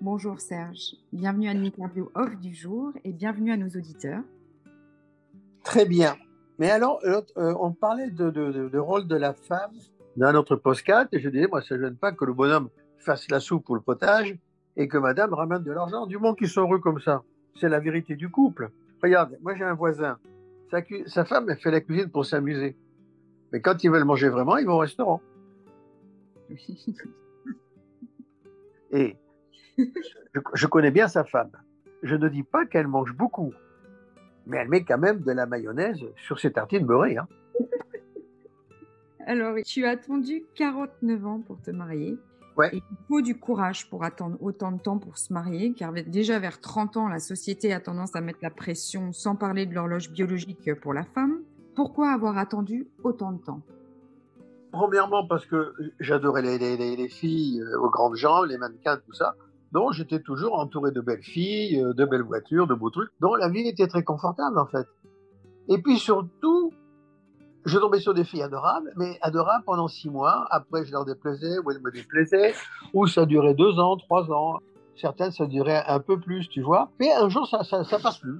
Bonjour Serge, bienvenue à l'interview off du jour et bienvenue à nos auditeurs. Très bien. Mais alors, on parlait de rôle de la femme dans notre podcast, et je disais, moi, ça ne gêne pas que le bonhomme fasse la soupe ou le potage et que madame ramène de l'argent. Du moment qu'ils sont heureux comme ça, c'est la vérité du couple. Regarde, moi j'ai un voisin, sa femme, elle fait la cuisine pour s'amuser. Mais quand ils veulent manger vraiment, ils vont au restaurant. Et je connais bien sa femme. Je ne dis pas qu'elle mange beaucoup, mais elle met quand même de la mayonnaise sur ses tartines beurrées, hein. Alors, tu as attendu 49 ans pour te marier Ouais. et il faut du courage pour attendre autant de temps pour se marier, car déjà vers 30 ans, la société a tendance à mettre la pression, sans parler de l'horloge biologique pour la femme. Pourquoi avoir attendu autant de temps? Premièrement, parce que j'adorais les filles aux grandes jambes, les mannequins, tout ça. Donc, j'étais toujours entouré de belles filles, de belles voitures, de beaux trucs. Donc, la vie était très confortable, en fait. Et puis, surtout, je tombais sur des filles adorables, mais adorables pendant 6 mois. Après, je leur déplaisais, ou elles me déplaisaient, ou ça durait 2 ans, 3 ans. Certaines, ça durait un peu plus, tu vois. Mais un jour, ça passe plus.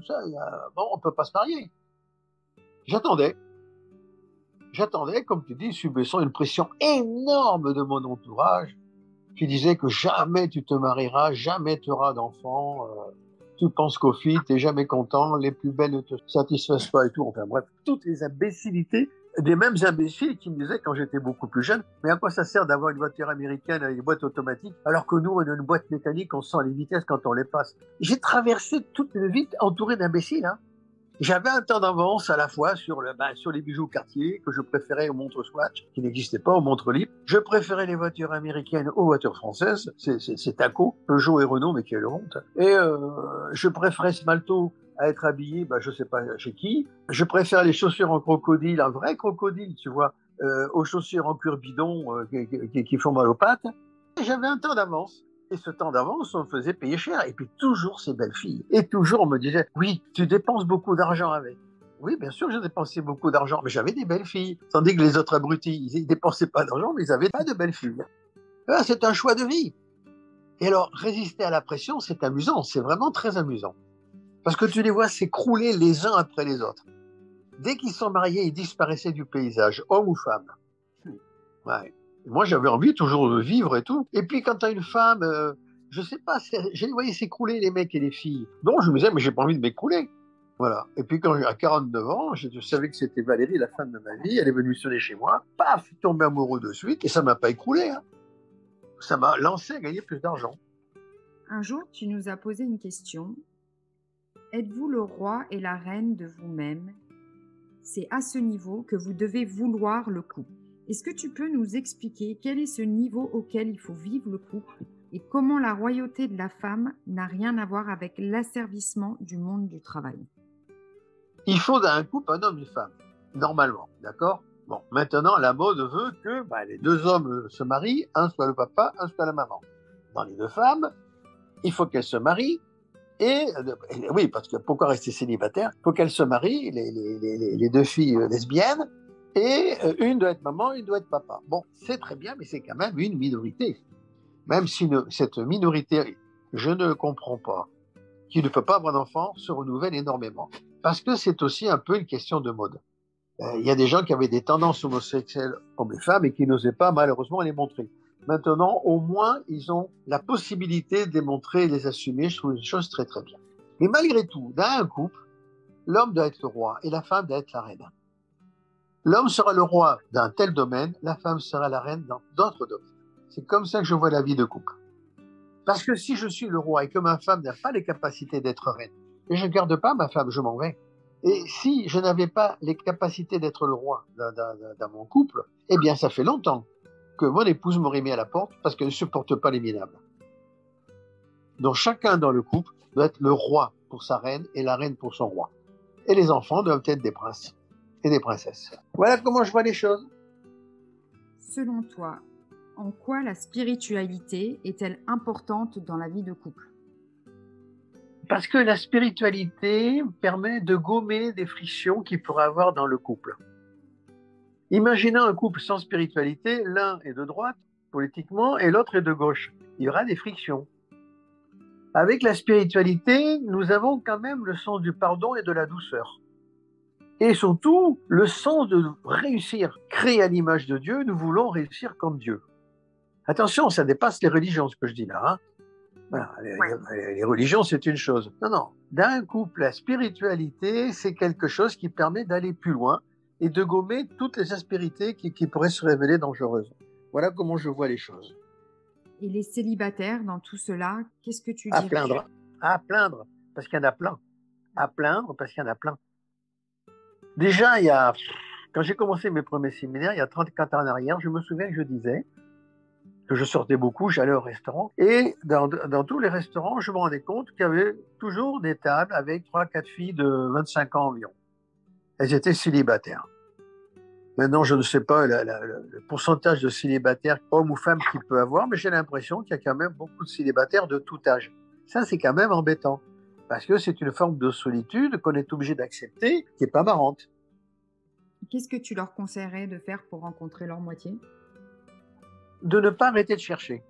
Bon, on peut pas se marier. J'attendais. J'attendais, comme tu dis, subissant une pression énorme de mon entourage qui disait que jamais tu te marieras, jamais tu auras d'enfants, tu penses qu'aux filles, tu n'es jamais content, les plus belles ne te satisfaisent pas et tout. Enfin bref, toutes les imbécilités, des mêmes imbéciles qui me disaient quand j'étais beaucoup plus jeune, mais à quoi ça sert d'avoir une voiture américaine avec une boîte automatique alors que nous, on a une boîte mécanique, on sent les vitesses quand on les passe. J'ai traversé toute une vie entouré d'imbéciles, hein. J'avais un temps d'avance à la fois sur les bijoux Cartier que je préférais aux montres Swatch, qui n'existaient pas aux montres libres. Je préférais les voitures américaines aux voitures françaises. C'est Taco, Peugeot et Renault, mais quelle honte. Et je préférais Smalto à être habillé, je sais pas chez qui. Je préfère les chaussures en crocodile, un vrai crocodile, tu vois, aux chaussures en cuir bidon qui font mal aux pattes. Et j'avais un temps d'avance. Et ce temps d'avance, on me faisait payer cher. Et puis toujours ces belles filles. Et toujours on me disait, oui, tu dépenses beaucoup d'argent avec. Oui, bien sûr, je dépensais beaucoup d'argent, mais j'avais des belles filles. Tandis que les autres abrutis, ils dépensaient pas d'argent, mais ils avaient pas de belles filles. Ah, c'est un choix de vie. Et alors, résister à la pression, c'est amusant. C'est vraiment très amusant. Parce que tu les vois s'écrouler les uns après les autres. Dès qu'ils sont mariés, ils disparaissaient du paysage, homme ou femme. Ouais. Moi, j'avais envie toujours de vivre et tout. Et puis, quand tu as une femme, je sais pas, je les voyais s'écrouler, les mecs et les filles. Donc, je me disais, mais j'ai pas envie de m'écrouler. Voilà. Et puis, quand à 49 ans, je savais que c'était Valérie, la femme de ma vie. Elle est venue sonner chez moi. Paf, je suis tombé amoureux de suite. Et ça m'a pas écroulé, hein. Ça m'a lancé à gagner plus d'argent. Un jour, tu nous as posé une question. Êtes-vous le roi et la reine de vous-même? C'est à ce niveau que vous devez vouloir le couple. Est-ce que tu peux nous expliquer quel est ce niveau auquel il faut vivre le couple et comment la royauté de la femme n'a rien à voir avec l'asservissement du monde du travail? Il faut dans un couple un homme et une femme, normalement, d'accord. Bon, maintenant, la mode veut que les deux hommes se marient, un soit le papa, un soit la maman. Dans les deux femmes, il faut qu'elles se marient. Et oui, parce que pourquoi rester célibataire? Il faut qu'elles se marient, les deux filles lesbiennes, et une doit être maman, une doit être papa. Bon, c'est très bien, mais c'est quand même une minorité. Même si cette minorité, je ne comprends pas, qui ne peut pas avoir d'enfant, se renouvelle énormément. Parce que c'est aussi un peu une question de mode. Il y a des gens qui avaient des tendances homosexuelles, hommes et femmes, et qui n'osaient pas malheureusement les montrer. Maintenant, au moins, ils ont la possibilité de les montrer et de les assumer. Je trouve une chose très très bien. Mais malgré tout, dans un couple, l'homme doit être le roi et la femme doit être la reine. L'homme sera le roi dans tel domaine, la femme sera la reine dans d'autres domaines. C'est comme ça que je vois la vie de couple. Parce que si je suis le roi et que ma femme n'a pas les capacités d'être reine, et je ne garde pas ma femme, je m'en vais. Et si je n'avais pas les capacités d'être le roi dans mon couple, eh bien, ça fait longtemps que mon épouse m'aurait mis à la porte parce qu'elle ne supporte pas les minables. Donc, chacun dans le couple doit être le roi pour sa reine et la reine pour son roi. Et les enfants doivent être des princes et des princesses. Voilà comment je vois les choses. Selon toi, en quoi la spiritualité est-elle importante dans la vie de couple? Parce que la spiritualité permet de gommer des frictions qu'il pourrait avoir dans le couple. Imaginons un couple sans spiritualité, l'un est de droite politiquement et l'autre est de gauche. Il y aura des frictions. Avec la spiritualité, nous avons quand même le sens du pardon et de la douceur. Et surtout, le sens de réussir. Créé à l'image de Dieu, nous voulons réussir comme Dieu. Attention, ça dépasse les religions, ce que je dis là. Hein. Voilà, les religions, c'est une chose. Non, non. D'un couple, la spiritualité, c'est quelque chose qui permet d'aller plus loin et de gommer toutes les aspérités qui pourraient se révéler dangereuses. Voilà comment je vois les choses. Et les célibataires dans tout cela, qu'est-ce que tu À dirais? plaindre, à plaindre, parce qu'il y en a plein. À plaindre, parce qu'il y en a plein. Déjà, quand j'ai commencé mes premiers séminaires, il y a 34 ans en arrière, je me souviens que je disais que je sortais beaucoup, j'allais au restaurant, et dans tous les restaurants, je me rendais compte qu'il y avait toujours des tables avec 3-4 filles de 25 ans environ. Elles étaient célibataires. Maintenant, je ne sais pas le pourcentage de célibataires, hommes ou femmes, qu'il peut avoir, mais j'ai l'impression qu'il y a quand même beaucoup de célibataires de tout âge. Ça, c'est quand même embêtant, parce que c'est une forme de solitude qu'on est obligé d'accepter, qui n'est pas marrante. Qu'est-ce que tu leur conseillerais de faire pour rencontrer leur moitié? De ne pas arrêter de chercher,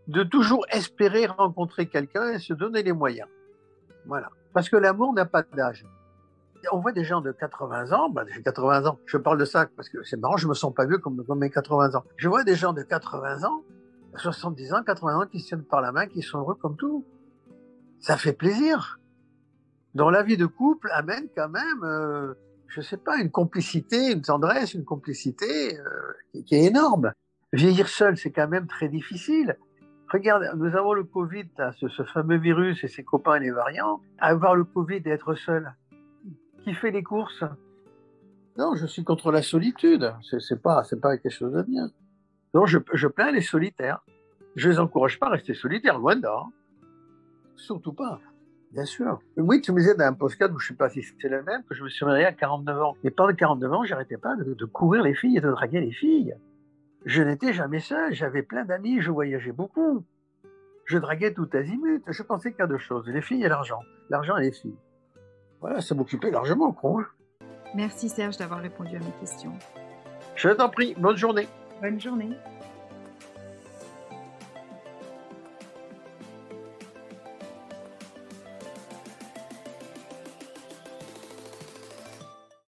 de toujours espérer rencontrer quelqu'un et se donner les moyens. Voilà. Parce que l'amour n'a pas d'âge. On voit des gens de 80 ans, j'ai 80 ans, je parle de ça parce que c'est marrant, je me sens pas vieux comme mes 80 ans. Je vois des gens de 80 ans, 70 ans, 80 ans qui se tiennent par la main, qui sont heureux comme tout. Ça fait plaisir. Dans la vie de couple, amène quand même, je sais pas, une complicité, une tendresse, une complicité qui est énorme. Vieillir seul, c'est quand même très difficile. Regarde, nous avons le Covid, là, ce fameux virus et ses copains et les variants. Avoir le Covid et être seul, qui fait les courses? Non, je suis contre la solitude. C'est pas quelque chose de bien. Non, je plains les solitaires. Je les encourage pas à rester solitaires, loin de là. Surtout pas. Bien sûr. Oui, tu me disais dans un podcast, je ne sais pas si c'est le même, que je me suis marié à 49 ans. Et pendant 49 ans, j'arrêtais pas de courir les filles et de draguer les filles. Je n'étais jamais seul, j'avais plein d'amis, je voyageais beaucoup. Je draguais tout azimut. Je pensais qu'à deux choses, les filles et l'argent. L'argent et les filles. Voilà, ça m'occupait largement, con. Merci Serge d'avoir répondu à mes questions. Je t'en prie, bonne journée. Bonne journée.